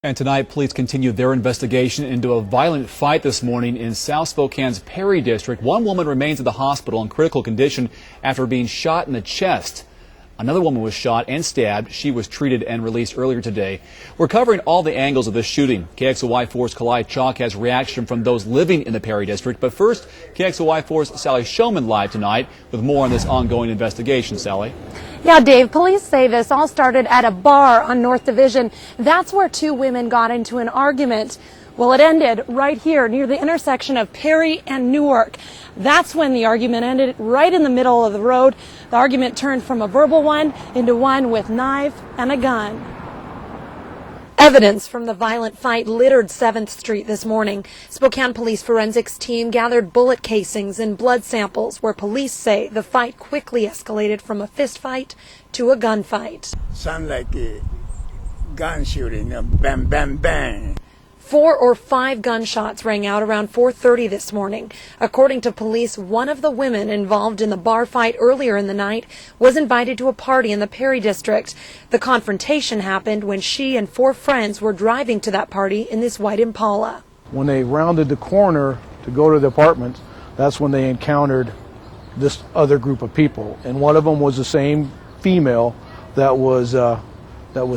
And tonight, police continue their investigation into a violent fight this morning in South Spokane's Perry district. One woman remains at the hospital in critical condition after being shot in the chest. Another woman was shot and stabbed. She was treated and released earlier today. We're covering all the angles of this shooting. KXLY4's Kalae Chock has reaction from those living in the Perry district. But first, KXLY4's Sally Showman live tonight with more on this ongoing investigation. Sally? Yeah, Dave, police say this all started at a bar on North Division. That's where two women got into an argument. Well, it ended right here near the intersection of Perry and Newark. That's when the argument ended, right in the middle of the road. The argument turned from a verbal one into one with knife and a gun. Evidence from the violent fight littered 7th Street this morning. Spokane Police Forensics team gathered bullet casings and blood samples where police say the fight quickly escalated from a fist fight to a gunfight. Sound like a gun shooting, bang, bang, bang. 4 or 5 gunshots rang out around 4:30 this morning. According to police, one of the women involved in the bar fight earlier in the night was invited to a party in the Perry district. The confrontation happened when she and 4 friends were driving to that party in this white Impala. When they rounded the corner to go to the apartment, that's when they encountered this other group of people. And one of them was the same female that was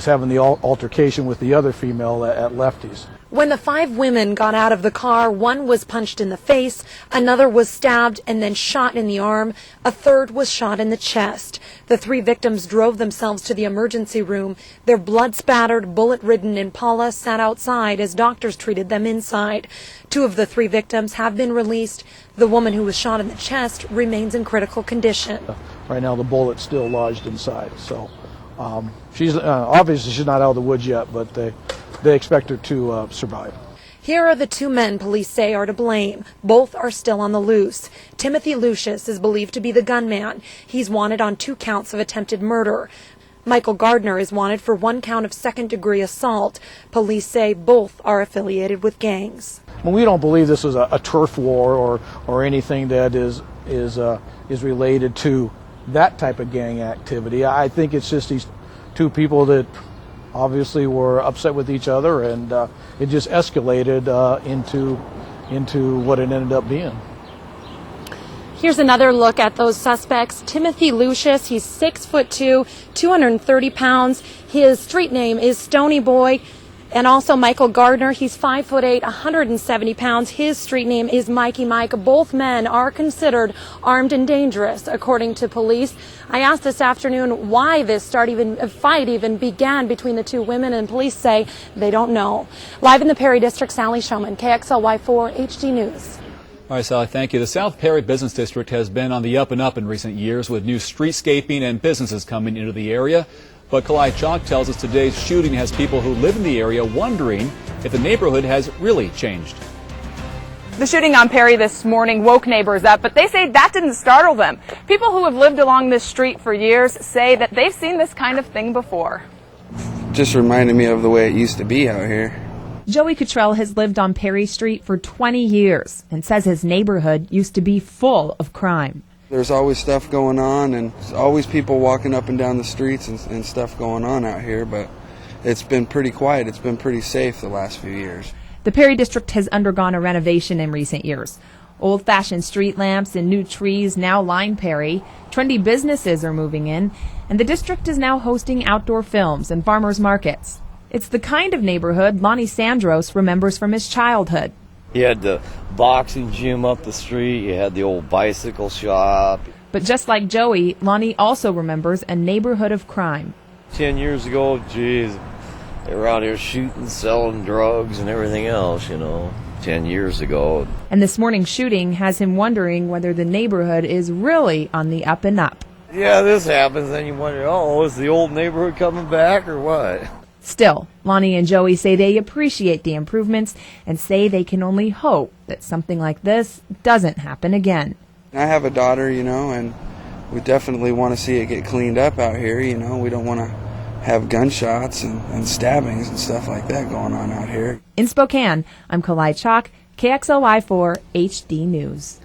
having the altercation with the other female at Lefty's. When the 5 women got out of the car, one was punched in the face, another was stabbed and then shot in the arm, a third was shot in the chest. The 3 victims drove themselves to the emergency room. Their blood-spattered, bullet-ridden Impala sat outside as doctors treated them inside. 2 of the 3 victims have been released. The woman who was shot in the chest remains in critical condition. Right now the bullet's still lodged inside, so she's obviously she's not out of the woods yet, but they expect her to survive. Here are the 2 men police say are to blame. Both are still on the loose. Timothy Lucius is believed to be the gunman. He's wanted on 2 counts of attempted murder. Michael Gardner is wanted for 1 count of second-degree assault. Police say both are affiliated with gangs. Well, we don't believe this is a turf war or anything that is related to that type of gang activity. I think it's just these 2 people that obviously were upset with each other, and it just escalated into what it ended up being. Here's another look at those suspects. Timothy Lucius, he's 6'2", 230 pounds. His street name is Stony Boy. And also Michael Gardner, he's 5'8", 170 pounds. His street name is Mikey Mike. Both men are considered armed and dangerous, according to police. I asked this afternoon why this fight even began between the 2 women, and police say they don't know. Live in the Perry District, Sally Showman, KXLY4 HD News. All right, Sally, thank you. The South Perry Business District has been on the up and up in recent years with new streetscaping and businesses coming into the area. But Kalae Chock tells us today's shooting has people who live in the area wondering if the neighborhood has really changed. The shooting on Perry this morning woke neighbors up, but they say that didn't startle them. People who have lived along this street for years say that they've seen this kind of thing before. Just reminded me of the way it used to be out here. Joey Cottrell has lived on Perry Street for 20 years and says his neighborhood used to be full of crime. There's always stuff going on, and always people walking up and down the streets and stuff going on out here, but it's been pretty quiet. It's been pretty safe the last few years. The Perry District has undergone a renovation in recent years. Old-fashioned street lamps and new trees now line Perry. Trendy businesses are moving in, and the district is now hosting outdoor films and farmers markets. It's the kind of neighborhood Lonnie Sandros remembers from his childhood. You had the boxing gym up the street, you had the old bicycle shop. But just like Joey, Lonnie also remembers a neighborhood of crime. 10 years ago, geez, they were out here shooting, selling drugs and everything else, 10 years ago. And this morning's shooting has him wondering whether the neighborhood is really on the up and up. Yeah, this happens, then you wonder, is the old neighborhood coming back or what? Still, Lonnie and Joey say they appreciate the improvements and say they can only hope that something like this doesn't happen again. I have a daughter, and we definitely want to see it get cleaned up out here. We don't want to have gunshots and stabbings and stuff like that going on out here. In Spokane, I'm Kalae Chock, KXLY4 HD News.